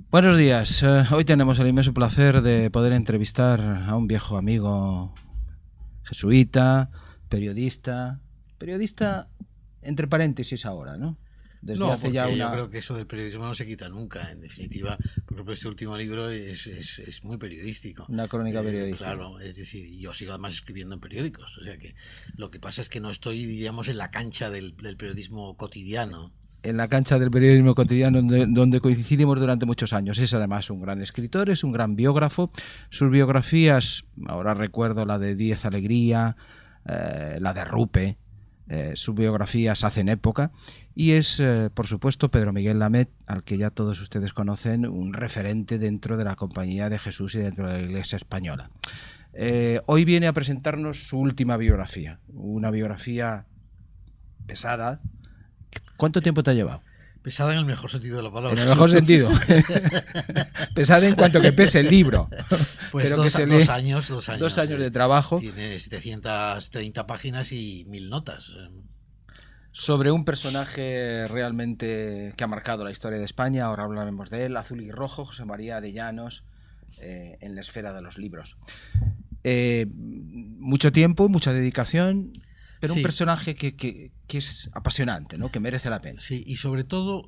Buenos días. Hoy tenemos el inmenso placer de poder entrevistar a un viejo amigo jesuita, periodista entre paréntesis ahora, ¿no? Desde No, hace ya porque yo una, creo que eso del periodismo no se quita nunca. En definitiva, por ejemplo, este último libro es muy periodístico. una crónica periodística. Claro, es decir, yo sigo además escribiendo en periódicos. O sea que lo que pasa es que no estoy, diríamos, en la cancha del periodismo cotidiano. En la cancha del periodismo cotidiano donde coincidimos durante muchos años. Es además un gran escritor, es un gran biógrafo. Sus biografías, ahora recuerdo la de Díez Alegría, la de Rupe, sus biografías hacen época, y es, por supuesto, Pedro Miguel Lamet, al que ya todos ustedes conocen, un referente dentro de la Compañía de Jesús y dentro de la Iglesia española. Hoy viene a presentarnos su última biografía, una biografía pesada. ¿Cuánto tiempo te ha llevado? Pesada en el mejor sentido de la palabra. En el mejor sentido. Pesada en cuanto que pese el libro. Pues Pero dos, que se lee. dos años. 2 años de trabajo. Tiene 730 páginas y 1000 notas. Sobre un personaje realmente que ha marcado la historia de España. Ahora hablaremos de él. Azul y rojo, José María de Llanos, en la esfera de los libros. Mucho tiempo, mucha dedicación, pero un personaje que es apasionante, ¿no? Que merece la pena. Sí, y sobre todo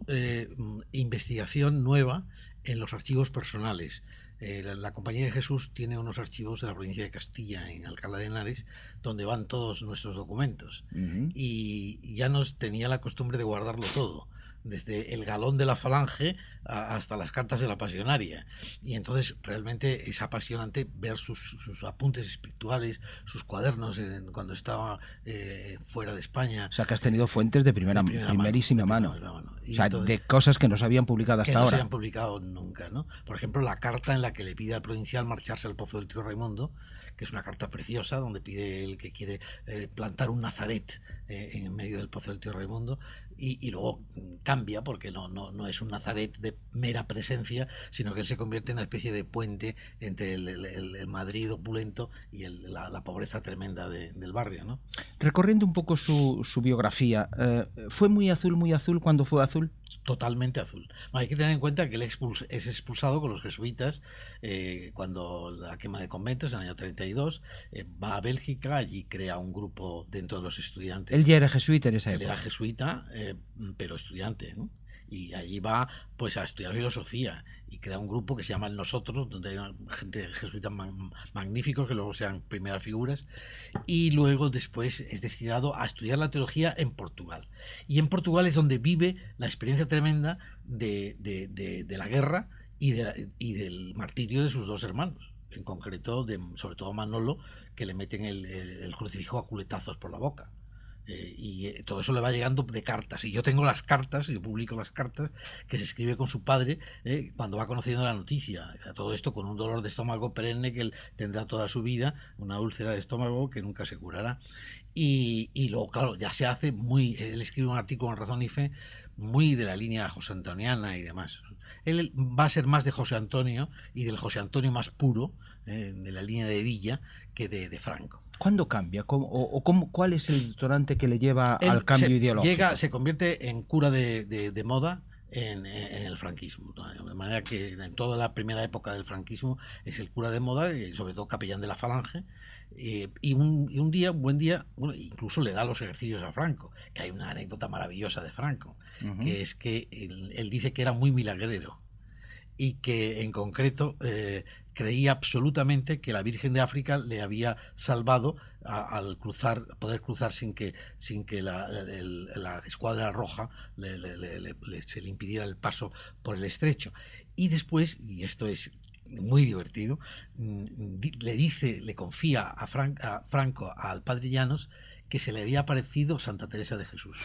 investigación nueva en los archivos personales. La Compañía de Jesús tiene unos archivos de la provincia de Castilla, en Alcalá de Henares, donde van todos nuestros documentos. Y ya nos tenía la costumbre de guardarlo todo, desde el galón de la Falange hasta las cartas de la Pasionaria. Y entonces realmente es apasionante ver sus apuntes espirituales, sus cuadernos cuando estaba fuera de España. O sea, que has tenido fuentes de primerísima mano. O sea, entonces, de cosas que no se habían publicado hasta ahora. Que no se habían publicado nunca, ¿no? Por ejemplo, la carta en la que le pide al provincial marcharse al Pozo del Tío Raimundo, que es una carta preciosa, donde pide el que quiere plantar un Nazaret en medio del Pozo del Tío Raimundo, y luego cambia, porque no es un Nazaret de mera presencia, sino que él se convierte en una especie de puente entre el Madrid opulento y la pobreza tremenda del barrio, ¿no? Recorriendo un poco su biografía, ¿fue muy azul cuando fue azul? Totalmente azul. Bueno, hay que tener en cuenta que él es expulsado con los jesuitas cuando la quema de conventos en el año 32, va a Bélgica, allí crea un grupo dentro de los estudiantes. Él ya era jesuita en esa época. Él era jesuita, pero estudiante, ¿no? Y allí va pues a estudiar filosofía y crea un grupo que se llama El Nosotros, donde hay una gente jesuita magníficos que luego sean primeras figuras, y luego después es destinado a estudiar la teología en Portugal. Y en Portugal es donde vive la experiencia tremenda de la guerra y del martirio de sus dos hermanos, en concreto sobre todo Manolo, que le meten el crucifijo a culetazos por la boca. Y todo eso le va llegando de cartas, y yo tengo las cartas, yo publico las cartas que se escribe con su padre cuando va conociendo la noticia, todo esto con un dolor de estómago perenne que él tendrá toda su vida, una úlcera de estómago que nunca se curará, y luego claro, ya se hace él escribe un artículo en Razón y Fe muy de la línea josé antoniana y demás. Él va a ser más de José Antonio y del José Antonio más puro, de la línea de Villa, que de Franco. ¿Cuándo cambia? ¿Cuál es el detonante que le lleva al cambio ideológico? Se convierte en cura de moda en el franquismo, de manera que en toda la primera época del franquismo es el cura de moda, y sobre todo capellán de la Falange, y un buen día, bueno, incluso le da los ejercicios a Franco, que hay una anécdota maravillosa de Franco, que es que él dice que era muy milagrero y que en concreto creía absolutamente que la Virgen de África le había salvado al poder cruzar sin que la escuadra roja se le impidiera el paso por el estrecho. Y después, y esto es muy divertido, le confía a Franco, al padre Llanos, que se le había aparecido Santa Teresa de Jesús.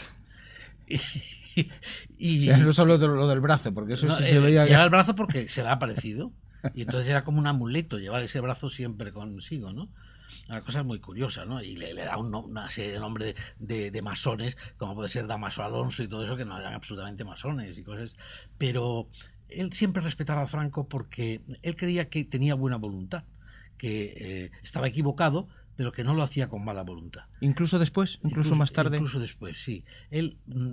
Y no solo lo del brazo, porque eso sí se veía. Lleva el brazo porque se le ha aparecido. Y entonces era como un amuleto llevar ese brazo siempre consigo, ¿no? Una cosa muy curiosa, ¿no? Y le da una serie de nombres de masones, como puede ser Damaso Alonso y todo eso, que no eran absolutamente masones y cosas. Pero él siempre respetaba a Franco porque él creía que tenía buena voluntad, que estaba equivocado, pero que no lo hacía con mala voluntad. Incluso después, incluso más tarde. Incluso después, sí.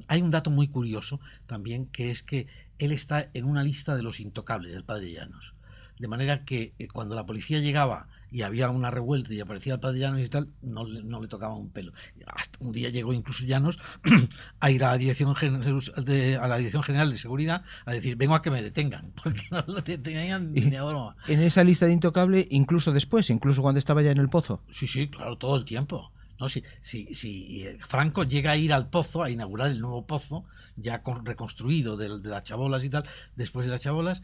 Hay un dato muy curioso también, que es que él está en una lista de los intocables, el padre Llanos. De manera que cuando la policía llegaba y había una revuelta y aparecía el padre Llanos y tal, no le tocaba un pelo. Hasta un día llegó incluso Llanos a ir a la Dirección General de Seguridad a decir, vengo a que me detengan, porque no lo detenían ni de broma. En esa lista de intocable, incluso después, incluso cuando estaba ya en el Pozo. Sí, claro, todo el tiempo. No, si Franco llega a ir al Pozo, a inaugurar el nuevo Pozo, ya reconstruido de las chabolas y tal, después de las chabolas,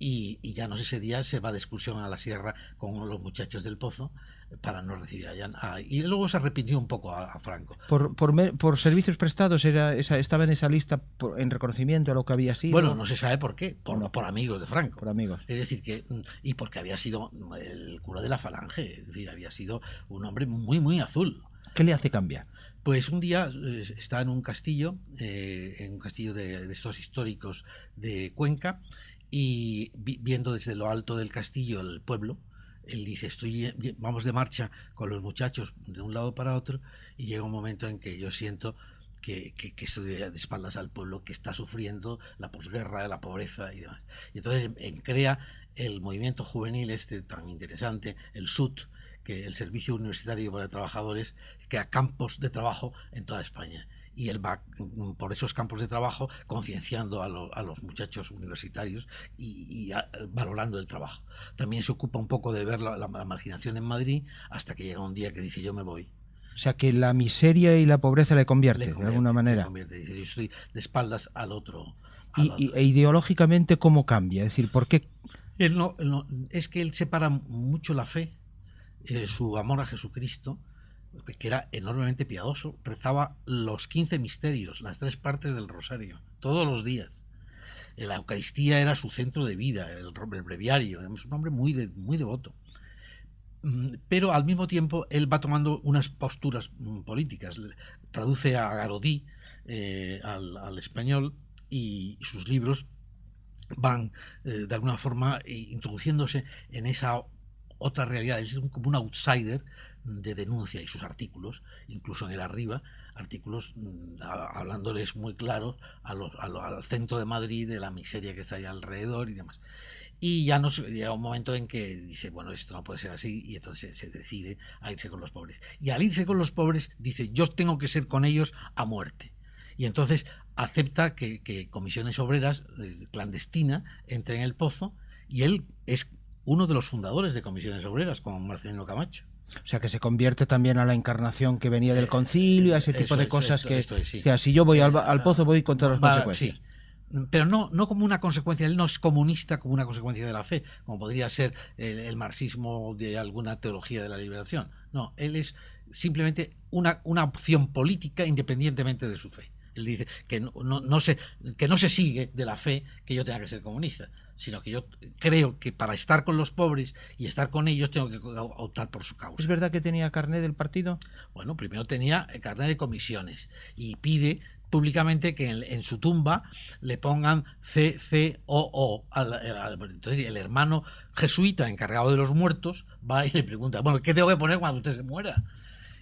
y ya no sé, ese día se va de excursión a la sierra con los muchachos del Pozo para no recibir allá. Y luego se arrepintió un poco a Franco. Por servicios prestados estaba en esa lista en reconocimiento a lo que había sido. Bueno, no se sabe por qué, por amigos de Franco. Por amigos. Es decir, y porque había sido el cura de la Falange, es decir, había sido un hombre muy, muy azul. ¿Qué le hace cambiar? Pues un día está en un castillo de estos históricos de Cuenca, y viendo desde lo alto del castillo el pueblo, él dice, vamos de marcha con los muchachos de un lado para otro, y llega un momento en que yo siento que estoy de espaldas al pueblo, que está sufriendo la posguerra, la pobreza y demás. Y entonces crea el movimiento juvenil tan interesante, el SUT, que el Servicio Universitario para Trabajadores, que a campos de trabajo en toda España. Y él va por esos campos de trabajo concienciando a los muchachos universitarios y valorando el trabajo. También se ocupa un poco de ver la marginación en Madrid, hasta que llega un día que dice, yo me voy. O sea, que la miseria y la pobreza le convierte de alguna manera. Dice, yo estoy de espaldas al otro. E ideológicamente, ¿cómo cambia? Es decir, ¿por qué? Es que él separa mucho la fe, su amor a Jesucristo, que era enormemente piadoso, rezaba los 15 misterios, las 3 partes del rosario, todos los días. La Eucaristía era su centro de vida, el breviario, es un hombre muy devoto. Pero al mismo tiempo él va tomando unas posturas políticas, traduce a Garodí al español, y sus libros van de alguna forma introduciéndose en esa otra realidad. Es como un outsider de denuncia, y sus artículos, incluso en el Arriba, artículos hablándoles muy claro al centro de Madrid, de la miseria que está ahí alrededor y demás. Y ya llega un momento en que dice, bueno, esto no puede ser así, y entonces se decide a irse con los pobres. Y al irse con los pobres dice, yo tengo que ser con ellos a muerte. Y entonces acepta que comisiones obreras clandestina entre en el Pozo, y él es uno de los fundadores de comisiones obreras, con Marcelino Camacho. O sea, que se convierte también a la encarnación que venía del concilio, a ese tipo de cosas sí. O sea, si yo voy al Pozo, voy con todas las consecuencias. Sí. Pero no como una consecuencia, él no es comunista como una consecuencia de la fe, como podría ser el marxismo de alguna teología de la liberación. No, él es simplemente una opción política independientemente de su fe. Él dice que no se sigue de la fe que yo tenga que ser comunista, sino que yo creo que para estar con los pobres y estar con ellos tengo que optar por su causa. ¿Es verdad que tenía carné del partido? Bueno, primero tenía carné de comisiones, y pide públicamente que en su tumba le pongan CCOO. Entonces el hermano jesuita encargado de los muertos va y le pregunta, bueno, ¿qué tengo que poner cuando usted se muera?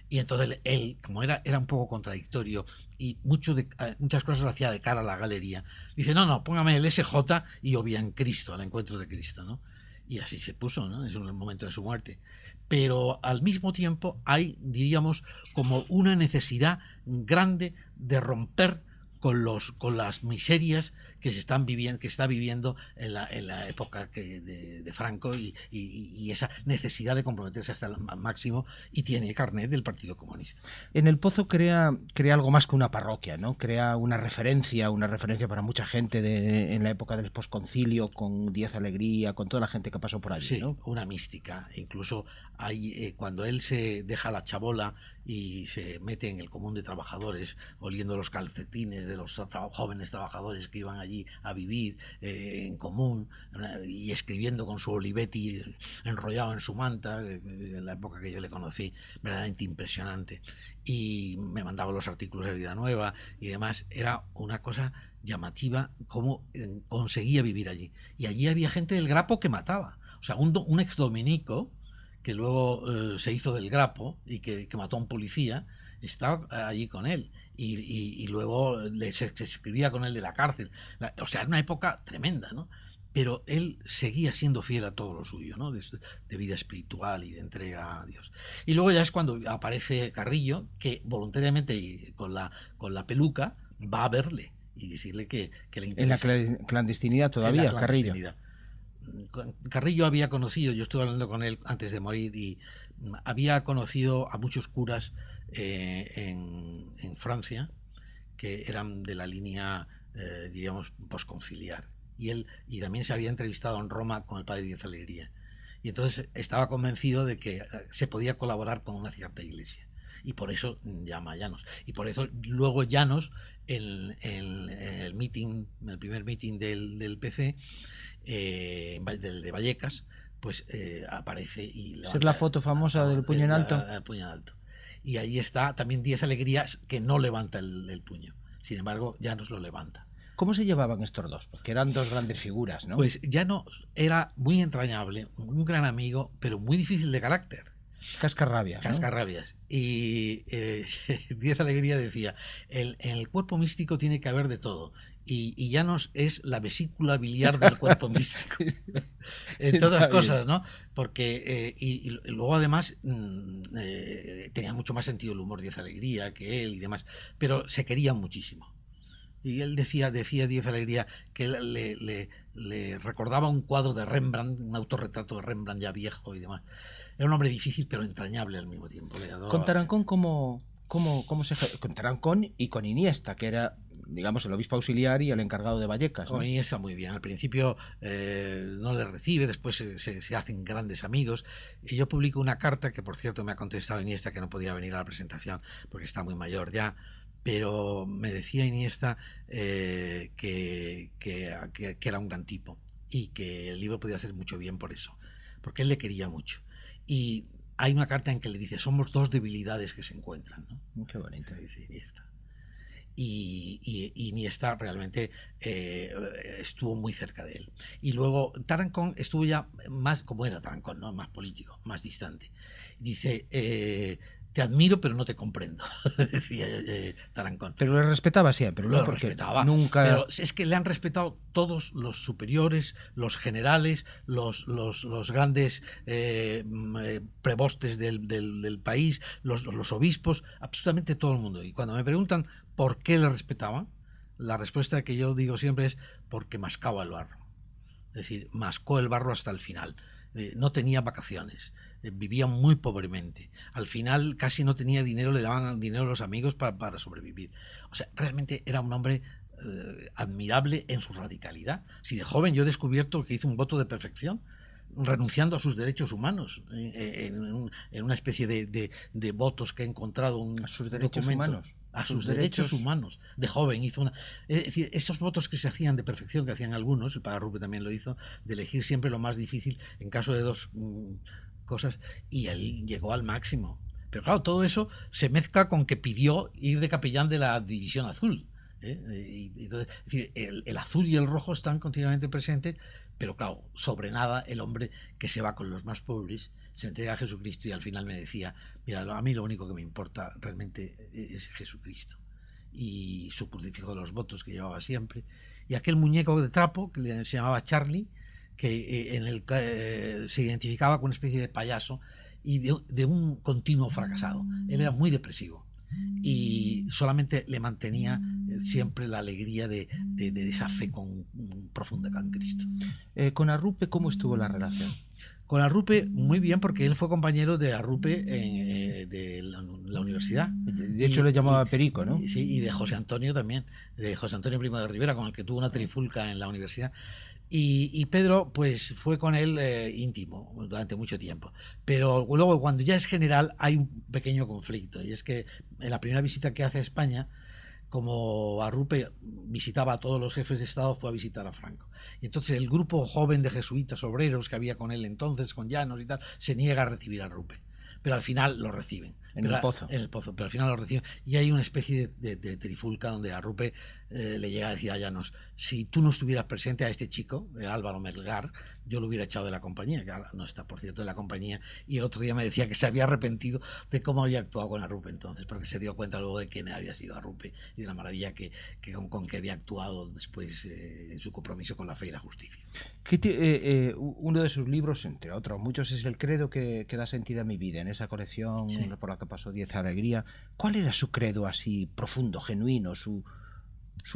Y entonces él, como era un poco contradictorio y muchas cosas lo hacía de cara a la galería, dice, no, póngame el SJ y o bien Cristo, al encuentro de Cristo, ¿no? Y así se puso, ¿no? Es un momento de su muerte. Pero al mismo tiempo hay, diríamos, como una necesidad grande de romper con las miserias que está viviendo en la época de Franco, y esa necesidad de comprometerse hasta el máximo, y tiene carnet del Partido Comunista. En el Pozo crea algo más que una parroquia, ¿no? Crea una referencia para mucha gente en la época del posconcilio, con Díaz Alegría, con toda la gente que pasó por allí, sí, ¿no? Una mística. Incluso cuando él se deja la chabola y se mete en el común de trabajadores, oliendo los calcetines de los jóvenes trabajadores que iban allí a vivir en común, y escribiendo con su Olivetti enrollado en su manta, en la época que yo le conocí, verdaderamente impresionante, y me mandaba los artículos de Vida Nueva y demás. Era una cosa llamativa cómo conseguía vivir allí, y allí había gente del Grapo que mataba. O sea, un exdominico que luego se hizo del Grapo y que mató a un policía, estaba allí con él. Y luego se escribía con él de la cárcel. O sea, era una época tremenda, ¿no? Pero él seguía siendo fiel a todo lo suyo, ¿no? De vida espiritual y de entrega a Dios. Y luego ya es cuando aparece Carrillo, que voluntariamente y con la peluca va a verle y decirle que le interesa. En la clandestinidad todavía, En la clandestinidad. Carrillo había conocido, yo estuve hablando con él antes de morir, y había conocido a muchos curas en Francia que eran de la línea, diríamos, posconciliar. Y también se había entrevistado en Roma con el padre Díez Alegría. Y entonces estaba convencido de que se podía colaborar con una cierta iglesia. Y por eso llama a Llanos. Y por eso luego Llanos, en el meeting, en el primer meeting del PC, del de Vallecas, pues aparece y levanta. Es la foto famosa del puño en alto. El puño en alto. Y ahí está también Díez Alegrías, que no levanta el puño. Sin embargo, Llanos lo levanta. ¿Cómo se llevaban estos dos? Porque eran dos grandes figuras, ¿no? Pues Llanos era muy entrañable, un gran amigo, pero muy difícil de carácter. Cascarrabias. Cascarrabias. ¿No? Y Díez Alegría decía, en el cuerpo místico tiene que haber de todo. Y Llanos es la vesícula biliar del cuerpo místico. En todas cosas, ¿no? Porque, y luego además tenía mucho más sentido el humor Díez Alegría que él y demás, pero se querían muchísimo. Y él decía Díez Alegría que le recordaba un cuadro de Rembrandt, un autorretrato de Rembrandt ya viejo y demás. Era un hombre difícil pero entrañable al mismo tiempo. Con Tarancón, ¿cómo se... Con Tarancón y con Iniesta, que era, digamos, el obispo auxiliar y el encargado de Vallecas, ¿no? Con Iniesta muy bien. Al principio no le recibe, después se hacen grandes amigos. Y yo publico una carta que, por cierto, me ha contestado Iniesta que no podía venir a la presentación porque está muy mayor ya. Pero me decía Iniesta que era un gran tipo y que el libro podía hacer mucho bien por eso, porque él le quería mucho. Y hay una carta en que le dice, somos dos debilidades que se encuentran, ¿no? Qué bonito. Dice Iniesta. Y Iniesta realmente estuvo muy cerca de él. Y luego Tarancón estuvo ya más, como era Tarancón, ¿no? Más político, más distante. Dice... te admiro, pero no te comprendo, decía Tarancón. Pero le respetaba siempre, ¿no? Lo respetaba. Nunca... Pero es que le han respetado todos los superiores, los generales, los grandes prebostes del país, los obispos, absolutamente todo el mundo. Y cuando me preguntan por qué le respetaban, la respuesta que yo digo siempre es porque mascaba el barro. Es decir, mascó el barro hasta el final. No tenía vacaciones, vivía muy pobremente. Al final casi no tenía dinero, le daban dinero a los amigos para sobrevivir. O sea, realmente era un hombre admirable en su radicalidad. Si de joven yo he descubierto que hizo un voto de perfección, renunciando a sus derechos humanos, en una especie de votos que he encontrado. ¿A sus derechos humanos? A sus derechos humanos. De joven hizo una... Es decir, esos votos que se hacían de perfección, que hacían algunos, el padre Rupe también lo hizo, de elegir siempre lo más difícil en caso de dos cosas, y él llegó al máximo. Pero claro, todo eso se mezcla con que pidió ir de capellán de la División Azul. Entonces, es decir, el azul y el rojo están continuamente presentes, pero claro, sobre nada el hombre que se va con los más pobres, se entrega a Jesucristo, y al final me decía, mira, a mí lo único que me importa realmente es Jesucristo y su crucifijo de los votos que llevaba siempre, y aquel muñeco de trapo que se llamaba Charlie, que en el se identificaba con una especie de payaso y de un continuo fracasado. Él era muy depresivo y solamente le mantenía siempre la alegría de esa fe profunda con Cristo. Con Arrupe, ¿cómo estuvo la relación? Con Arrupe muy bien, porque él fue compañero de Arrupe de la universidad. De hecho, le llamaba Perico, ¿no? Sí, y de José Antonio también, de José Antonio Primo de Rivera, con el que tuvo una trifulca en la universidad. Y Pedro pues fue con él íntimo durante mucho tiempo, pero luego cuando ya es general hay un pequeño conflicto, y es que en la primera visita que hace a España, como Arrupe visitaba a todos los jefes de Estado, fue a visitar a Franco, y entonces el grupo joven de jesuitas obreros que había con él entonces, con Llanos y tal, se niega a recibir a Arrupe, pero al final lo reciben. en el pozo. En el pozo, pero al final lo reciben. Y hay una especie de trifulca donde a Rupe le llega a decir a Llanos: si tú no estuvieras presente, a este chico, Álvaro Melgar, yo lo hubiera echado de la compañía, que ahora no está, por cierto, de la compañía. Y el otro día me decía que se había arrepentido de cómo había actuado con Arrupe entonces, porque se dio cuenta luego de quién había sido Arrupe y de la maravilla con que había actuado después en su compromiso con la fe y la justicia. Uno de sus libros, entre otros muchos, es El credo que da sentido a mi vida, en esa colección por la que pasó 10 Alegría. ¿Cuál era su credo así profundo, genuino, su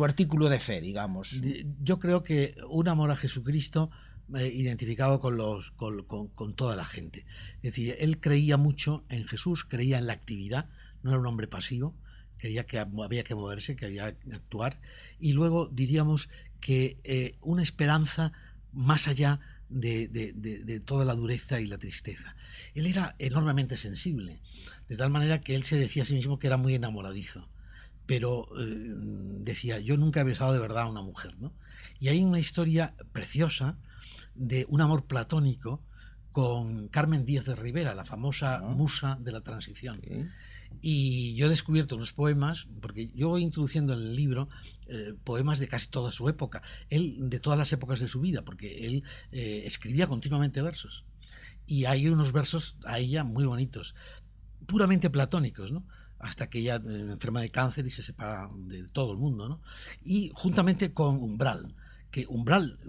artículo de fe, digamos? Yo creo que un amor a Jesucristo identificado con toda la gente. Es decir, él creía mucho en Jesús, creía en la actividad, no era un hombre pasivo, creía que había que moverse, que había que actuar, y luego diríamos que una esperanza más allá de toda la dureza y la tristeza. Él era enormemente sensible, de tal manera que él se decía a sí mismo que era muy enamoradizo, pero decía: yo nunca he besado de verdad a una mujer, ¿no? Y hay una historia preciosa de un amor platónico con Carmen Díaz de Rivera, la famosa musa de la transición. Sí. Y yo he descubierto unos poemas, porque yo voy introduciendo en el libro poemas de casi toda su época, él de todas las épocas de su vida, porque él escribía continuamente versos. Y hay unos versos a ella muy bonitos, puramente platónicos, ¿no? Hasta que ella enferma de cáncer y se separa de todo el mundo, ¿no? Y juntamente con Umbral, que Umbral,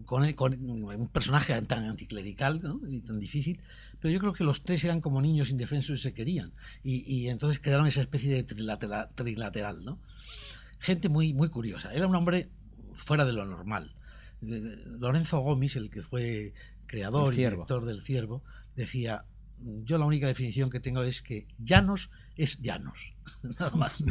con un personaje tan anticlerical, ¿no? Y tan difícil, pero yo creo que los tres eran como niños indefensos y se querían, y entonces crearon esa especie de trilateral, ¿no? Gente muy, muy curiosa. Era un hombre fuera de lo normal. Lorenzo Gómez, el que fue creador y director del Ciervo, decía: yo la única definición que tengo es que Llanos es Llanos, nada más.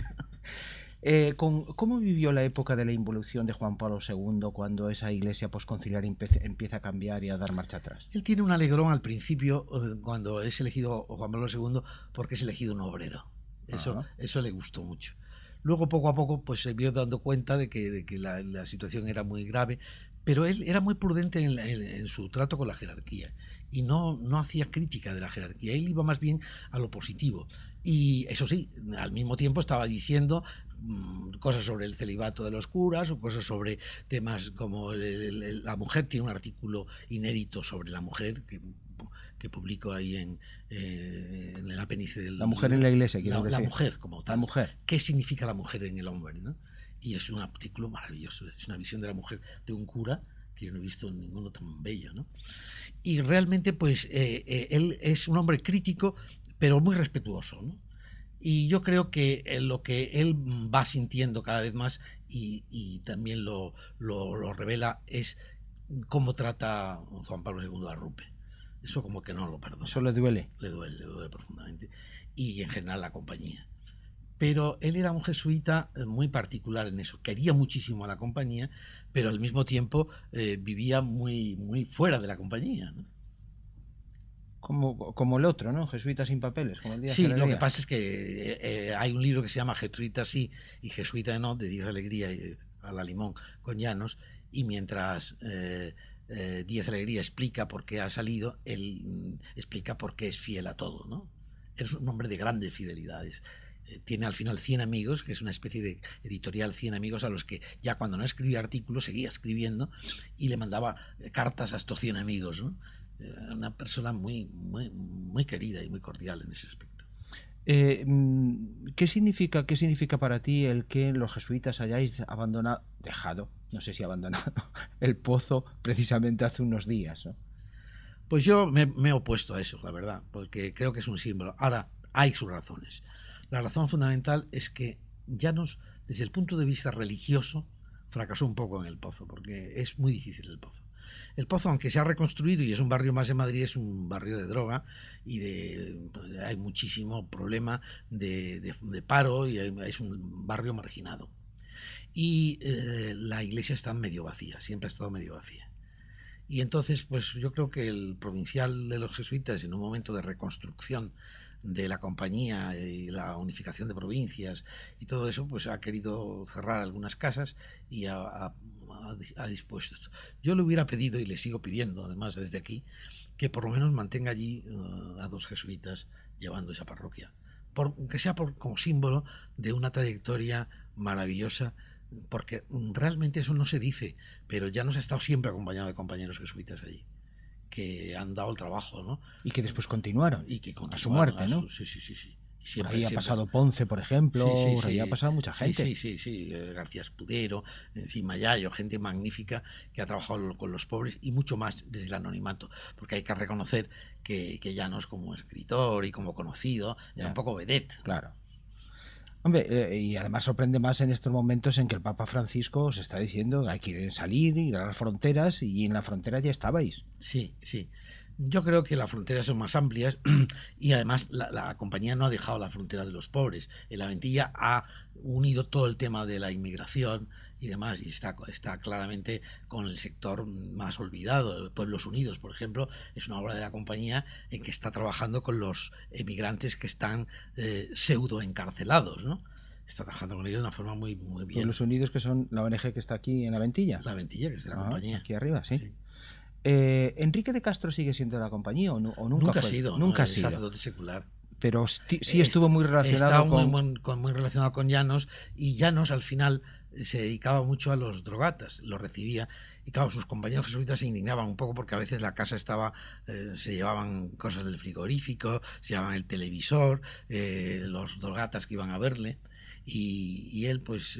¿Cómo vivió la época de la involución de Juan Pablo II cuando esa iglesia posconciliar empieza a cambiar y a dar marcha atrás? Él tiene un alegrón al principio cuando es elegido Juan Pablo II, porque es elegido un obrero. Eso le gustó mucho. Luego, poco a poco, pues se vio dando cuenta de que la situación era muy grave, pero él era muy prudente en su trato con la jerarquía y no hacía crítica de la jerarquía. Él iba más bien a lo positivo. Y eso sí, al mismo tiempo estaba diciendo cosas sobre el celibato de los curas o cosas sobre temas como la mujer. Tiene un artículo inédito sobre la mujer que publicó ahí en el apéndice del... La mujer en la iglesia, quiero decir. La mujer como tal. La mujer. ¿Qué significa la mujer en el hombre, ¿no? Y es un artículo maravilloso. Es una visión de la mujer de un cura que yo no he visto ninguno tan bello, ¿no? Y realmente, pues, él es un hombre crítico, pero muy respetuoso, ¿no? Y yo creo que lo que él va sintiendo cada vez más y también lo revela es cómo trata Juan Pablo II a Rupe. Eso como que no lo perdona. ¿Eso le duele? Le duele profundamente. Y en general la compañía. Pero él era un jesuita muy particular en eso. Quería muchísimo a la compañía, pero al mismo tiempo vivía muy, muy fuera de la compañía, ¿no? Como el otro, ¿no? Jesuita sin papeles, como el día. Sí, lo que pasa es que hay un libro que se llama Jesuita sí y Jesuita no, de Díaz Alegría y a la Limón con Llanos, y mientras Díaz Alegría explica por qué ha salido, él explica por qué es fiel a todo, ¿no? Es un hombre de grandes fidelidades. Tiene al final 100 amigos, que es una especie de editorial 100 amigos a los que ya cuando no escribía artículos seguía escribiendo y le mandaba cartas a estos 100 amigos, ¿no? Una persona muy, muy, muy querida y muy cordial en ese aspecto. ¿Qué significa para ti el que los jesuitas hayáis dejado, no sé si abandonado, el pozo precisamente hace unos días, ¿no? Pues yo me he opuesto a eso, la verdad, porque creo que es un símbolo. Ahora, hay sus razones. La razón fundamental es que Llanos, desde el punto de vista religioso, fracasó un poco en el pozo, porque es muy difícil el pozo. El pozo, aunque se ha reconstruido y es un barrio más en Madrid, es un barrio de droga y hay muchísimo problema de paro y es un barrio marginado. Y la iglesia está medio vacía, siempre ha estado medio vacía. Y entonces, pues yo creo que el provincial de los jesuitas, en un momento de reconstrucción de la compañía y la unificación de provincias y todo eso, pues ha querido cerrar algunas casas y ha dispuesto esto. Yo le hubiera pedido, y le sigo pidiendo además desde aquí, que por lo menos mantenga allí a 2 jesuitas llevando esa parroquia, aunque sea como símbolo de una trayectoria maravillosa, porque realmente eso no se dice, pero Llanos ha estado siempre acompañado de compañeros jesuitas allí, que han dado el trabajo, ¿no? Y que después continuaron, Y que a su muerte, ¿no? Sí. Por ahí ha pasado Ponce, por ejemplo, por ahí ha pasado mucha gente. Sí. García Escudero, en fin, Mayayo, gente magnífica que ha trabajado con los pobres y mucho más desde el anonimato, porque hay que reconocer que Llanos como escritor y como conocido era un poco vedette. Claro. Hombre, y además sorprende más en estos momentos en que el Papa Francisco os está diciendo que hay que ir a las fronteras, y en la frontera ya estabais. Sí. Yo creo que las fronteras son más amplias y además la compañía no ha dejado la frontera de los pobres. El Aventilla ha unido todo el tema de la inmigración y demás, y está claramente con el sector más olvidado. Pueblos Unidos, por ejemplo, es una obra de la compañía en que está trabajando con los emigrantes que están pseudo encarcelados, ¿no? Está trabajando con ellos de una forma muy bien. Pueblos Unidos, que son la ONG que está aquí en la Aventilla. La Aventilla, que es de la compañía. Aquí arriba, sí. ¿Enrique de Castro sigue siendo de la compañía o nunca ha sido? Nunca ha sido. Sacerdote secular. Pero sí estuvo muy relacionado muy relacionado con Llanos, y Llanos al final se dedicaba mucho a los drogatas, los recibía, y claro, sus compañeros jesuitas se indignaban un poco porque a veces la casa estaba, se llevaban cosas del frigorífico, se llevaban el televisor, los drogatas que iban a verle. Y él pues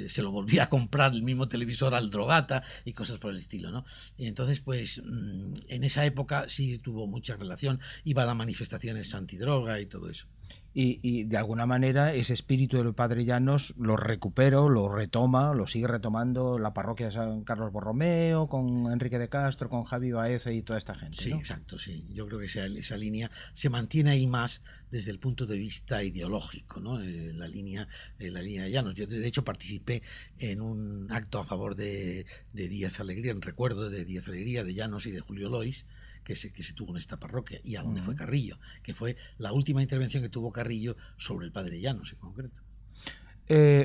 se lo volvía a comprar el mismo televisor al drogata y cosas por el estilo, ¿no? Y entonces pues en esa época sí tuvo mucha relación, iba a las manifestaciones antidroga y todo eso. Y de alguna manera ese espíritu del padre Llanos lo recupero, lo retoma, lo sigue retomando la parroquia de San Carlos Borromeo, con Enrique de Castro, con Javi Baeza y toda esta gente, Sí, ¿no? exacto, sí. Yo creo que esa línea se mantiene ahí más desde el punto de vista ideológico, ¿no? La línea de Llanos. Yo de hecho participé en un acto a favor de Díaz Alegría, en recuerdo de Díaz Alegría, de Llanos y de Julio Lois, que se tuvo en esta parroquia, y a donde fue Carrillo, que fue la última intervención que tuvo Carrillo sobre el padre Llanos en concreto.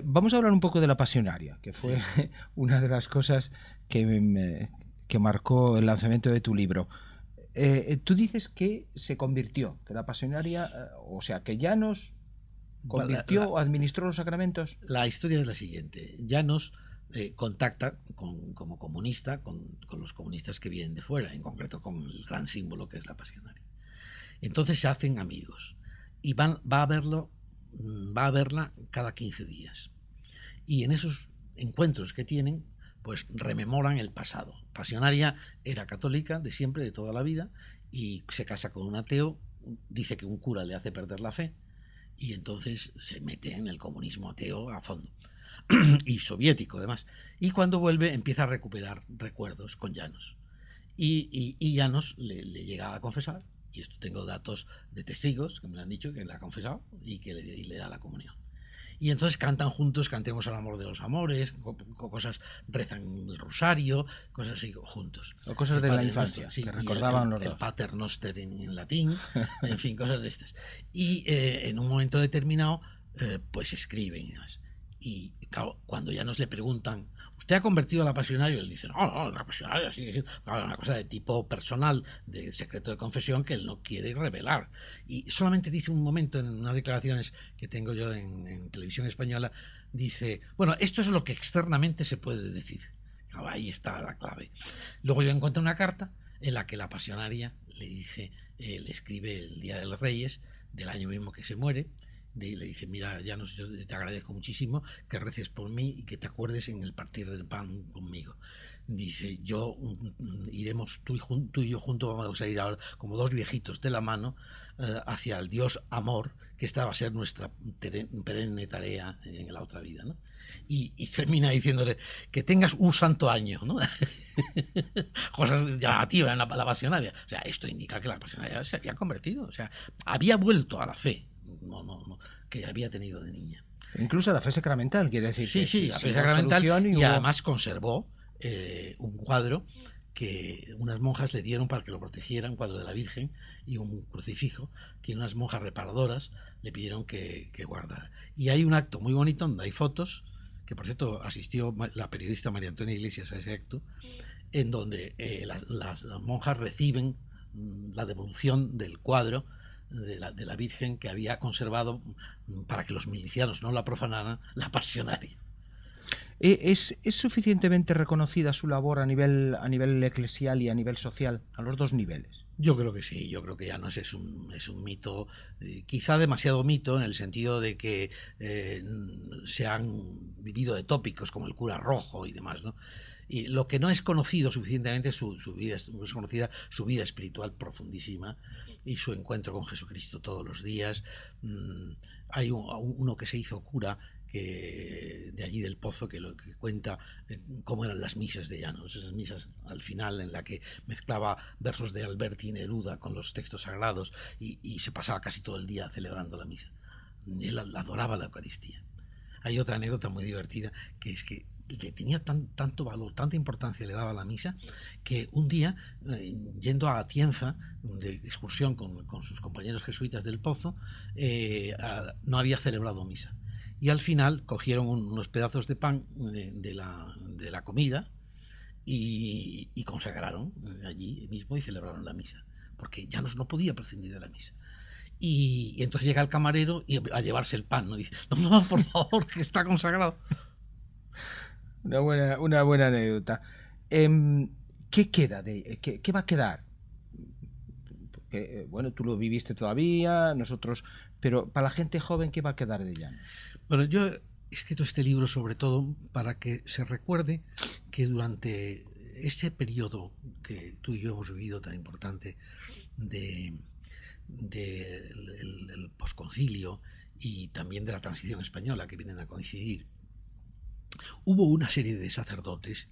Vamos a hablar un poco de la pasionaria, que fue una de las cosas que marcó el lanzamiento de tu libro. Tú dices que se convirtió, que la pasionaria, o sea, que Llanos convirtió o administró los sacramentos. La historia es la siguiente. Llanos contacta como comunista con los comunistas que vienen de fuera, en concreto con el gran símbolo que es la pasionaria. Entonces se hacen amigos y va a verla cada 15 días. Y en esos encuentros que tienen, pues rememoran el pasado. Pasionaria era católica de siempre, de toda la vida, y se casa con un ateo, dice que un cura le hace perder la fe, y entonces se mete en el comunismo ateo a fondo. Y soviético además, y cuando vuelve empieza a recuperar recuerdos con Llanos, y Llanos le llega a confesar, y esto tengo datos de testigos que me lo han dicho, que le ha confesado y que le da la comunión. Y entonces cantan juntos, cantemos al amor de los amores, cosas, rezan el rosario, cosas así juntos. O cosas de la infancia, que recordaban los dos. El Pater Noster en latín, en fin, cosas de estas. Y en un momento determinado, pues escriben y demás. Y claro, cuando ya nos le preguntan, ¿usted ha convertido a la pasionaria? Él dice, no, la pasionaria sigue siendo una cosa de tipo personal, de secreto de confesión, que él no quiere revelar. Y solamente dice un momento en unas declaraciones que tengo yo en televisión española, dice, bueno, esto es lo que externamente se puede decir. Claro, ahí está la clave. Luego yo encuentro una carta en la que la pasionaria le dice, le escribe el Día de los Reyes, del año mismo que se muere, le dice, mira, Llanos, yo te agradezco muchísimo que reces por mí y que te acuerdes en el partir del pan conmigo. Dice, iremos, tú y yo juntos vamos a ir ahora como dos viejitos de la mano hacia el Dios amor, que esta va a ser nuestra perenne tarea en la otra vida, ¿no? Y termina diciéndole que tengas un santo año, ¿no? Cosas llamativas en la pasionaria. O sea, esto indica que la pasionaria se había convertido, o sea, había vuelto a la fe. No, que había tenido de niña. Incluso la fe sacramental, quiere decir. Sí, la fe sacramental. Y además conservó un cuadro que unas monjas le dieron para que lo protegieran, un cuadro de la Virgen y un crucifijo que unas monjas reparadoras le pidieron que guardara. Y hay un acto muy bonito donde hay fotos, que por cierto asistió la periodista María Antonia Iglesias a ese acto, en donde las monjas reciben la devolución del cuadro de la Virgen que había conservado, para que los milicianos no la profanaran, la pasionaria. ¿Es suficientemente reconocida su labor a nivel eclesial y a nivel social, a los dos niveles? Yo creo que sí, yo creo que ya no es un mito, quizá demasiado mito, en el sentido de que se han vivido de tópicos como el cura rojo y demás, ¿no? Y lo que no es conocido suficientemente es su vida, no es conocida su vida espiritual profundísima y su encuentro con Jesucristo todos los días. Hay uno que se hizo cura, que de allí del Pozo, que lo que cuenta cómo eran las misas de Llanos, esas misas al final en la que mezclaba versos de Alberti y Neruda con los textos sagrados, y se pasaba casi todo el día celebrando la misa. Él adoraba la Eucaristía. Hay otra anécdota muy divertida, que es que le tenía tanto valor, tanta importancia le daba a la misa, que un día, yendo a Atienza de excursión con sus compañeros jesuitas del Pozo, no había celebrado misa. Y al final cogieron unos pedazos de pan de la comida y consagraron allí mismo y celebraron la misa, porque ya no podía prescindir de la misa. Y entonces llega el camarero a llevarse el pan, ¿no? Dice, no, por favor, que está consagrado. Una buena anécdota. ¿Qué queda qué va a quedar? Porque, bueno, tú lo viviste todavía, nosotros, pero para la gente joven, ¿qué va a quedar de Llanos? Bueno, yo he escrito este libro sobre todo para que se recuerde que durante este periodo que tú y yo hemos vivido tan importante del posconcilio y también de la transición española, que vienen a coincidir, hubo una serie de sacerdotes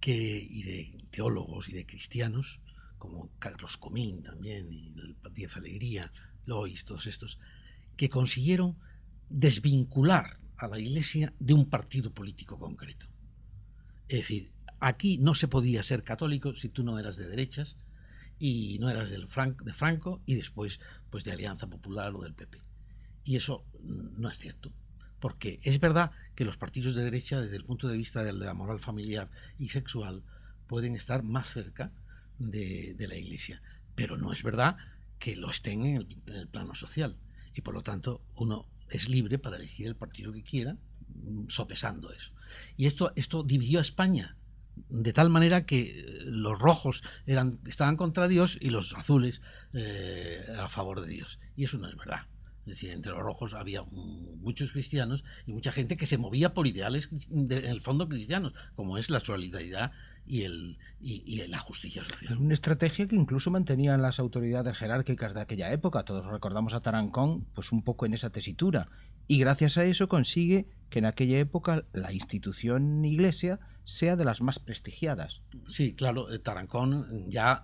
y de teólogos y de cristianos, como Carlos Comín también, y Díaz Alegría, Lois, todos estos, que consiguieron desvincular a la Iglesia de un partido político concreto. Es decir, aquí no se podía ser católico si tú no eras de derechas y no eras de Franco y después pues de Alianza Popular o del PP. Y eso no es cierto, porque es verdad que los partidos de derecha, desde el punto de vista de la moral familiar y sexual, pueden estar más cerca de la Iglesia, pero no es verdad que lo estén en el plano social, y por lo tanto uno es libre para elegir el partido que quiera, sopesando eso. Y esto dividió a España de tal manera que los rojos estaban contra Dios y los azules a favor de Dios, y eso no es verdad. Es decir, entre los rojos había muchos cristianos y mucha gente que se movía por ideales en el fondo cristianos, como es la solidaridad y la justicia social. Una estrategia que incluso mantenían las autoridades jerárquicas de aquella época. Todos recordamos a Tarancón, pues un poco en esa tesitura. Y gracias a eso consigue que en aquella época la institución Iglesia sea de las más prestigiadas. Sí, claro, Tarancón ya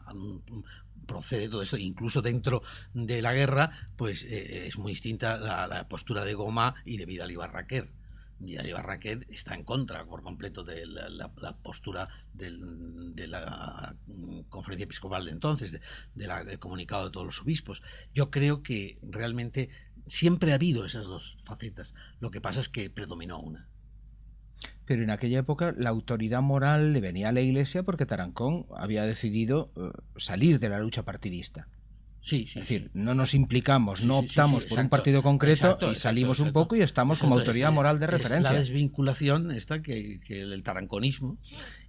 procede todo esto, incluso dentro de la guerra, pues es muy distinta la postura de Goma y de Vidal y Barraquer. Vidal y Barraquer está en contra por completo de la postura de la conferencia episcopal de entonces, del comunicado de todos los obispos. Yo creo que realmente siempre ha habido esas dos facetas, lo que pasa es que predominó una. Pero en aquella época la autoridad moral le venía a la Iglesia porque Tarancón había decidido salir de la lucha partidista. Sí, es decir, no nos implicamos, no optamos por un partido concreto, exacto, y salimos un poco y estamos como autoridad moral de referencia. La desvinculación esta que el taranconismo,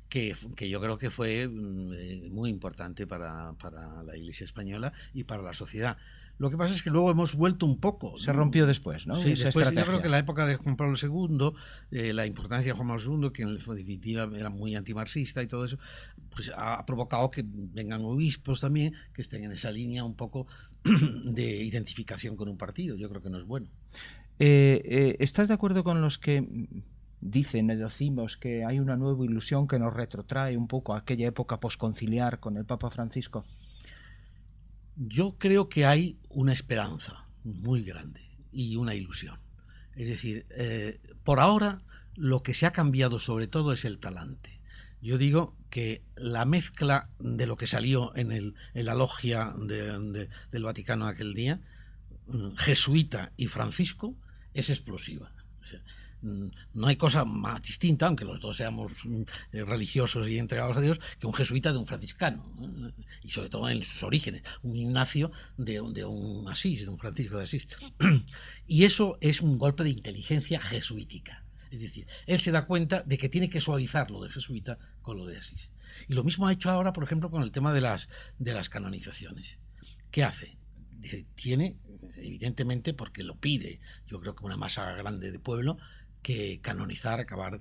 que yo creo que fue muy importante para la Iglesia española y para la sociedad. Lo que pasa es que luego hemos vuelto un poco. Se rompió después, ¿no? Sí, después yo creo que la época de Juan Pablo II, la importancia de Juan Pablo II, que en definitiva era muy antimarxista y todo eso, pues ha provocado que vengan obispos también que estén en esa línea un poco de identificación con un partido. Yo creo que no es bueno. ¿Estás de acuerdo con los que dicen, decimos, que hay una nueva ilusión que nos retrotrae un poco a aquella época posconciliar con el Papa Francisco? Yo creo que hay una esperanza muy grande y una ilusión. Es decir, por ahora lo que se ha cambiado sobre todo es el talante. Yo digo que la mezcla de lo que salió en la logia del Vaticano aquel día, jesuita y Francisco, es explosiva. O sea, No hay cosa más distinta, aunque los dos seamos religiosos y entregados a Dios, que un jesuita de un franciscano, y sobre todo en sus orígenes, un Ignacio de un Asís, de un Francisco de Asís. Y eso es un golpe de inteligencia jesuítica. Es decir, él se da cuenta de que tiene que suavizar lo de jesuita con lo de Asís. Y lo mismo ha hecho ahora, por ejemplo, con el tema de las canonizaciones. ¿Qué hace? Tiene, evidentemente, porque lo pide, yo creo que una masa grande de pueblo, que canonizar, acabar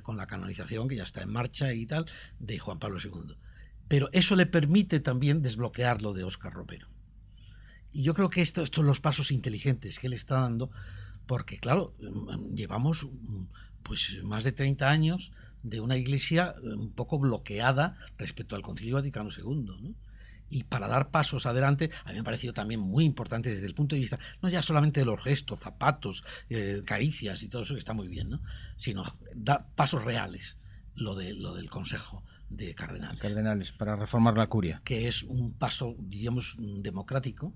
con la canonización, que ya está en marcha y tal, de Juan Pablo II. Pero eso le permite también desbloquear lo de Óscar Romero. Y yo creo que estos son los pasos inteligentes que él está dando, porque, claro, llevamos pues más de 30 años de una iglesia un poco bloqueada respecto al Concilio Vaticano II, ¿no? Y para dar pasos adelante, a mí me ha parecido también muy importante desde el punto de vista, no ya solamente de los gestos, zapatos, caricias y todo eso que está muy bien, ¿no? Sino dar pasos reales, lo del Consejo de Cardenales. Cardenales, para reformar la curia. Que es un paso, diríamos, democrático.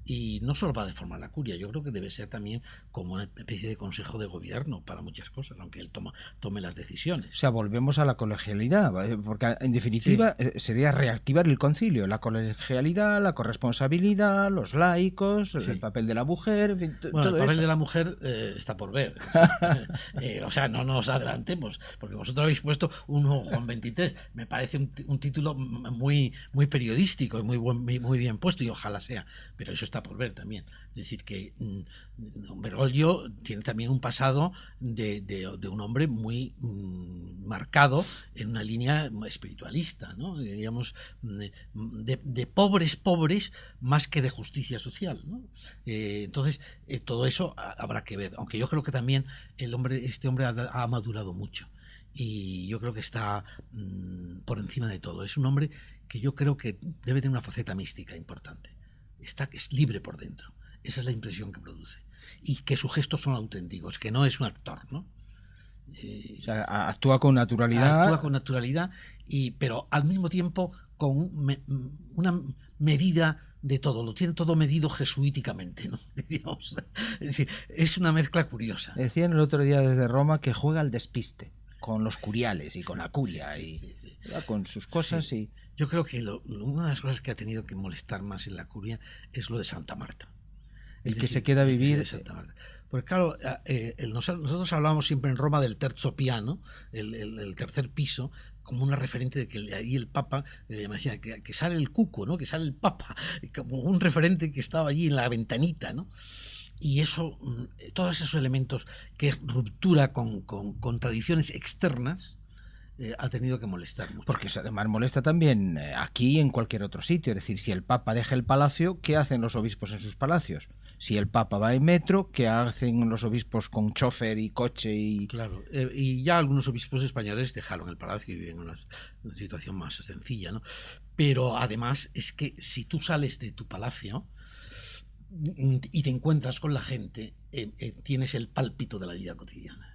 Y no solo para reformar la curia, yo creo que debe ser también como una especie de consejo de gobierno para muchas cosas, aunque él tome las decisiones. O sea, volvemos a la colegialidad, porque en definitiva sería reactivar el concilio, la colegialidad, la corresponsabilidad, los laicos, el papel de la mujer, bueno, todo el papel eso. de la mujer está por ver. O sea, no nos adelantemos, porque vosotros habéis puesto un Juan XXIII, me parece un título muy, muy periodístico y muy bien puesto, y ojalá sea, pero eso está por ver también. Es decir, que Bergoglio tiene también un pasado de un hombre muy marcado en una línea espiritualista, ¿no? Diríamos, de pobres más que de justicia social, ¿no? Entonces, todo eso habrá que ver, aunque yo creo que también este hombre ha madurado mucho. Y yo creo que está por encima de todo. Es un hombre que yo creo que debe tener una faceta mística importante. Es libre por dentro. Esa es la impresión que produce. Y que sus gestos son auténticos, que no es un actor, ¿no? O sea, actúa con naturalidad. Actúa con naturalidad, pero al mismo tiempo con una medida de todo. Lo tiene todo medido jesuíticamente, ¿no? Digamos. Es decir, es una mezcla curiosa. Decían el otro día desde Roma que juega al despiste con los curiales y con la curia y con sus cosas y... Yo creo que una de las cosas que ha tenido que molestar más en la curia es lo de Santa Marta. El que se queda a vivir... De Santa Marta. Porque claro, nosotros hablábamos siempre en Roma del terzo piano, el tercer piso, como una referente de que ahí el Papa me decía que sale el cuco, ¿no? Que sale el Papa, como un referente que estaba allí en la ventanita, ¿no? Y eso, todos esos elementos que es ruptura con tradiciones externas, ha tenido que molestar mucho. Porque eso además molesta también aquí y en cualquier otro sitio. Es decir, si el Papa deja el palacio, ¿qué hacen los obispos en sus palacios? Si el Papa va en metro, ¿qué hacen los obispos con chofer y coche? Claro, y ya algunos obispos españoles dejaron el palacio y viven en una situación más sencilla, ¿no? Pero además es que si tú sales de tu palacio y te encuentras con la gente, tienes el pálpito de la vida cotidiana.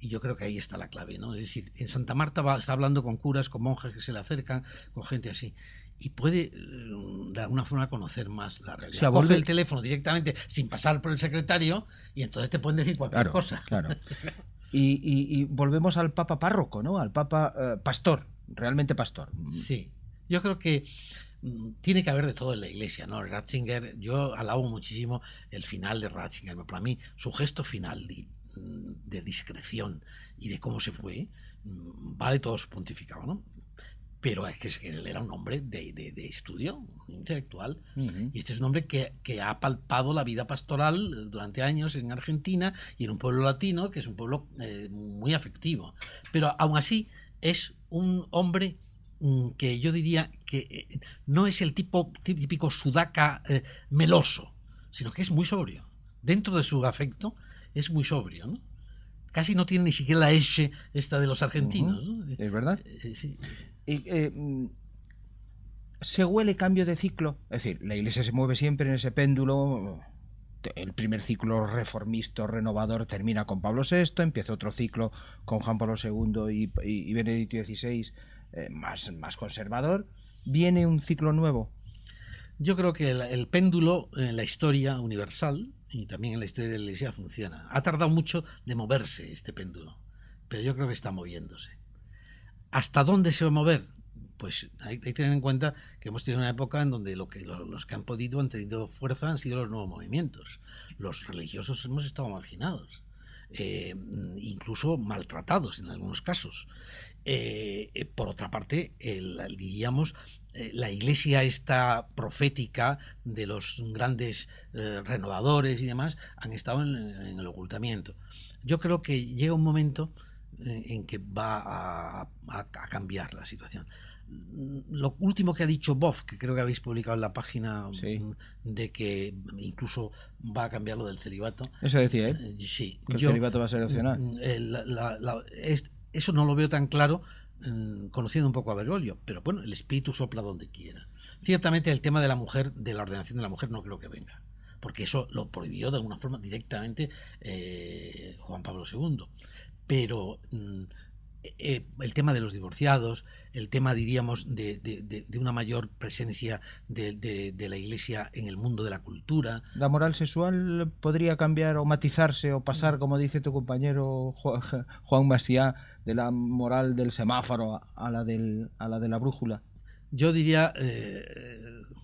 Y yo creo que ahí está la clave, ¿no? Es decir, en Santa Marta está hablando con curas, con monjes que se le acercan, con gente así. Y puede, de alguna forma, conocer más la realidad. O sea, coge el teléfono directamente sin pasar por el secretario y entonces te pueden decir cualquier cosa. Claro. Y volvemos al Papa párroco, ¿no? Al Papa pastor, realmente pastor. Sí. Yo creo que tiene que haber de todo en la iglesia, ¿no? Ratzinger, yo alabo muchísimo el final de Ratzinger, pero para mí su gesto final de discreción y de cómo se fue, vale todo su pontificado, ¿no? Pero es que él era un hombre de estudio intelectual, y este es un hombre que ha palpado la vida pastoral durante años en Argentina y en un pueblo latino que es un pueblo muy afectivo, pero aún así es un hombre que yo diría que no es el típico sudaca meloso, sino que es muy sobrio. Dentro de su afecto es muy sobrio, ¿no? Casi no tiene ni siquiera la S esta de los argentinos, ¿no? ¿Es verdad? Sí. ¿Se huele cambio de ciclo? Es decir, la Iglesia se mueve siempre en ese péndulo. El primer ciclo reformista, renovador, termina con Pablo VI, empieza otro ciclo con Juan Pablo II y Benedicto XVI, más conservador. ¿Viene un ciclo nuevo? Yo creo que el péndulo en la historia universal y también en la historia de la Iglesia funciona. Ha tardado mucho de moverse este péndulo, pero yo creo que está moviéndose. ¿Hasta dónde se va a mover? Pues hay que tener en cuenta que hemos tenido una época en donde los que han podido, han tenido fuerza, han sido los nuevos movimientos. Los religiosos hemos estado marginados, incluso maltratados en algunos casos. Por otra parte, diríamos, la Iglesia esta profética de los grandes renovadores y demás han estado en el ocultamiento. Yo creo que llega un momento en que va a cambiar la situación. Lo último que ha dicho Boff, que creo que habéis publicado en la página, sí, de que incluso va a cambiar lo del celibato. Eso decía, sí, que el celibato va a ser opcional. Eso no lo veo tan claro, conociendo un poco a Bergoglio, pero bueno, el espíritu sopla donde quiera. Ciertamente el tema de la mujer, de la ordenación de la mujer, no creo que venga, porque eso lo prohibió de alguna forma directamente Juan Pablo II. Pero el tema de los divorciados, el tema, diríamos, de una mayor presencia de la Iglesia en el mundo de la cultura. ¿La moral sexual podría cambiar o matizarse o pasar, como dice tu compañero Juan Maciá, de la moral del semáforo a la de la brújula? Yo diría,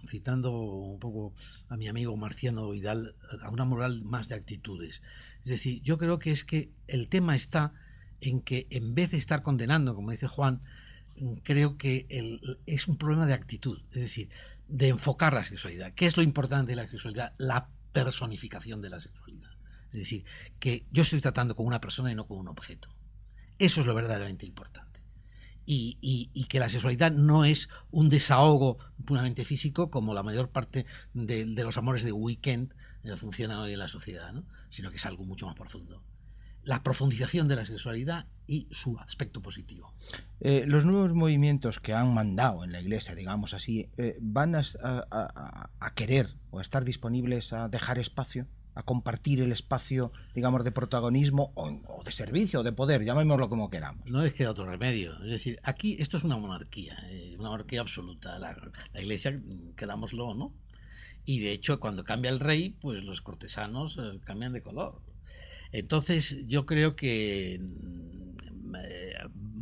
citando un poco a mi amigo Marciano Vidal, a una moral más de actitudes. Es decir, yo creo que es que el tema está en que, en vez de estar condenando, como dice Juan, creo que es un problema de actitud, es decir, de enfocar la sexualidad. ¿Qué es lo importante de la sexualidad? La personificación de la sexualidad. Es decir, que yo estoy tratando con una persona y no con un objeto. Eso es lo verdaderamente importante. Y que la sexualidad no es un desahogo puramente físico, como la mayor parte de los amores de weekend funcionan hoy en la sociedad, ¿no? Sino que es algo mucho más profundo. La profundización de la sexualidad y su aspecto positivo. Los nuevos movimientos que han mandado en la Iglesia, digamos así, ¿van a querer o a estar disponibles a dejar espacio, a compartir el espacio, digamos, de protagonismo o de servicio o de poder, llamémoslo como queramos? No les queda otro remedio. Es decir, aquí esto es una monarquía absoluta. La Iglesia, quedámoslo, ¿no? Y de hecho, cuando cambia el rey, pues los cortesanos cambian de color. Entonces yo creo que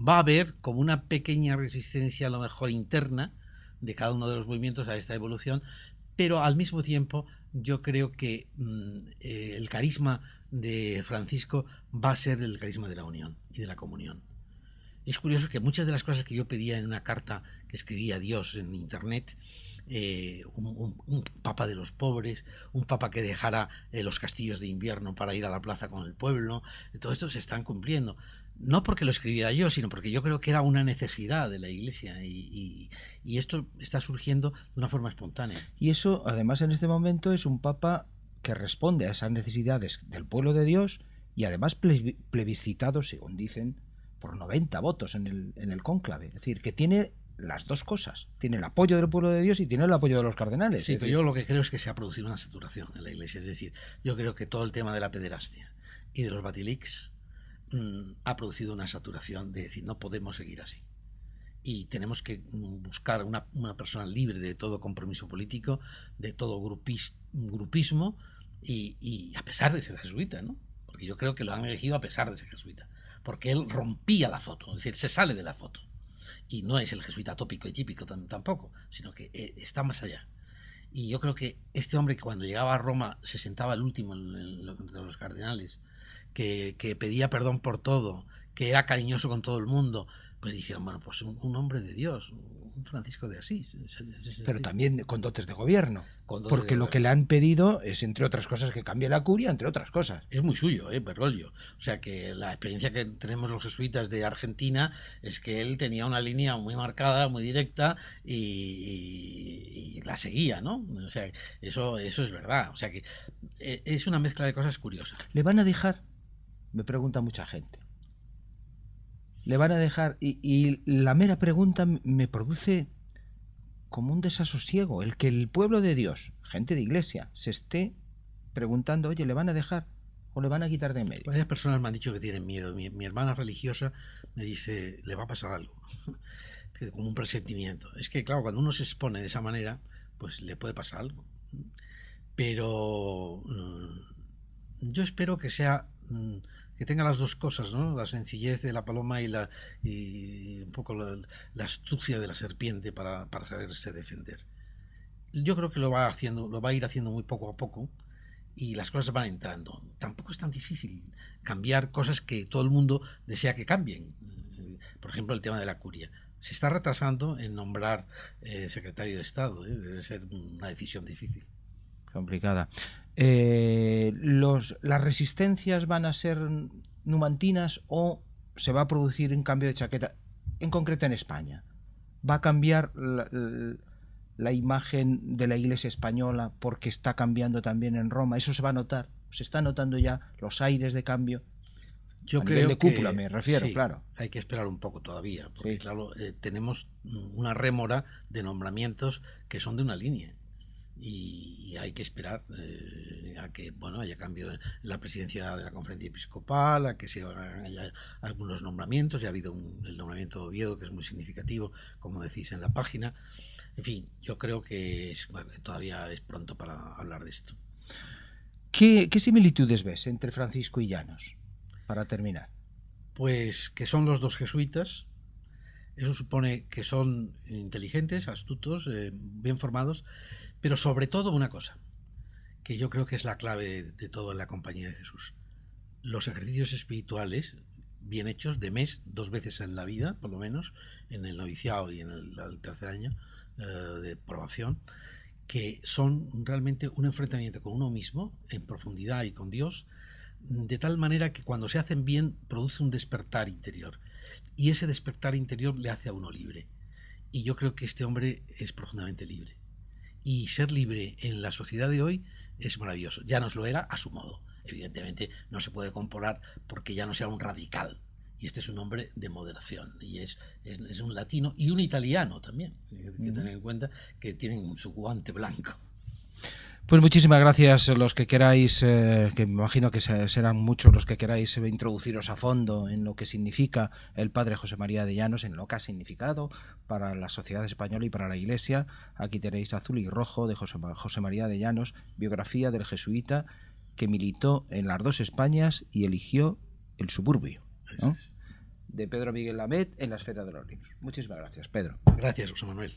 va a haber como una pequeña resistencia, a lo mejor interna, de cada uno de los movimientos a esta evolución, pero al mismo tiempo yo creo que el carisma de Francisco va a ser el carisma de la unión y de la comunión. Es curioso que muchas de las cosas que yo pedía en una carta que escribía a Dios en internet, un papa de los pobres, un papa que dejara los castillos de invierno para ir a la plaza con el pueblo, todo esto se están cumpliendo. No porque lo escribiera yo, sino porque yo creo que era una necesidad de la Iglesia y esto está surgiendo de una forma espontánea. Y eso, además, en este momento es un papa que responde a esas necesidades del pueblo de Dios y además plebiscitado, según dicen, por 90 votos en el cónclave. Es decir, que tiene las dos cosas. Tiene el apoyo del pueblo de Dios y tiene el apoyo de los cardenales. Sí, pero yo lo que creo es que se ha producido una saturación en la Iglesia. Es decir, yo creo que todo el tema de la pederastia y de los batilix ha producido una saturación de decir, no podemos seguir así. Y tenemos que buscar una persona libre de todo compromiso político, de todo grupismo, y a pesar de ser jesuita, ¿no? Porque yo creo que lo han elegido a pesar de ser jesuita. Porque él rompía la foto, es decir, se sale de la foto. Y no es el jesuita tópico y típico tampoco, sino que está más allá. Y yo creo que este hombre, que cuando llegaba a Roma se sentaba el último de los cardenales, que pedía perdón por todo, que era cariñoso con todo el mundo, pues dijeron, bueno, pues un hombre de Dios, un Francisco de Asís. Pero también con dotes de gobierno. Porque lo que le han pedido es, entre otras cosas, que cambie la curia, entre otras cosas. Es muy suyo, Bergoglio. O sea que la experiencia que tenemos los jesuitas de Argentina es que él tenía una línea muy marcada, muy directa y la seguía, ¿no? O sea, eso es verdad. O sea que es una mezcla de cosas curiosas. ¿Le van a dejar? Me pregunta mucha gente. Le van a dejar, y la mera pregunta me produce como un desasosiego, el que el pueblo de Dios, gente de iglesia, se esté preguntando, oye, ¿le van a dejar o le van a quitar de en medio? Varias personas me han dicho que tienen miedo. Mi hermana religiosa me dice, le va a pasar algo, como un presentimiento. Es que claro, cuando uno se expone de esa manera, pues le puede pasar algo. Pero Yo espero que sea que tenga las dos cosas, ¿no? La sencillez de la paloma y un poco la astucia de la serpiente para saberse defender. Yo creo que lo va a ir haciendo muy poco a poco y las cosas van entrando. Tampoco es tan difícil cambiar cosas que todo el mundo desea que cambien. Por ejemplo, el tema de la curia. Se está retrasando en nombrar secretario de Estado. Debe ser una decisión difícil. Complicada. ¿Las resistencias van a ser numantinas o se va a producir un cambio de chaqueta, en concreto en España? ¿Va a cambiar la imagen de la Iglesia española porque está cambiando también en Roma? ¿Eso se va a notar? ¿Se está notando ya los aires de cambio? Yo a creo nivel de cúpula que me refiero, sí, claro. hay que esperar un poco todavía, porque Sí. claro, tenemos una rémora de nombramientos que son de una línea. Y hay que esperar a que haya cambio en la presidencia de la conferencia episcopal, a que se hagan algunos nombramientos. Ya ha habido el nombramiento de Oviedo, que es muy significativo, como decís en la página. En fin, yo creo que todavía es pronto para hablar de esto. ¿Qué similitudes ves entre Francisco y Llanos, para terminar? Pues que son los dos jesuitas. Eso supone que son inteligentes, astutos, bien formados, pero sobre todo una cosa, que yo creo que es la clave de todo en la Compañía de Jesús. Los ejercicios espirituales, bien hechos, de mes, 2 veces en la vida, por lo menos, en el noviciado y en el tercer año de probación, que son realmente un enfrentamiento con uno mismo, en profundidad y con Dios, de tal manera que cuando se hacen bien, produce un despertar interior. Y ese despertar interior le hace a uno libre. Y yo creo que este hombre es profundamente libre. Y ser libre en la sociedad de hoy es maravilloso. Ya nos lo era a su modo. Evidentemente no se puede comparar porque ya no sea un radical. Y este es un hombre de moderación. Y es un latino y un italiano también. Hay que tener en cuenta que tienen su guante blanco. Pues muchísimas gracias los que queráis, que me imagino que serán muchos los que queráis introduciros a fondo en lo que significa el padre José María de Llanos, en lo que ha significado para la sociedad española y para la Iglesia. Aquí tenéis Azul y Rojo de José María de Llanos, biografía del jesuita que militó en las dos Españas y eligió el suburbio, ¿no? De Pedro Miguel Lamet en la Esfera de los Libros. Muchísimas gracias, Pedro. Gracias, José Manuel.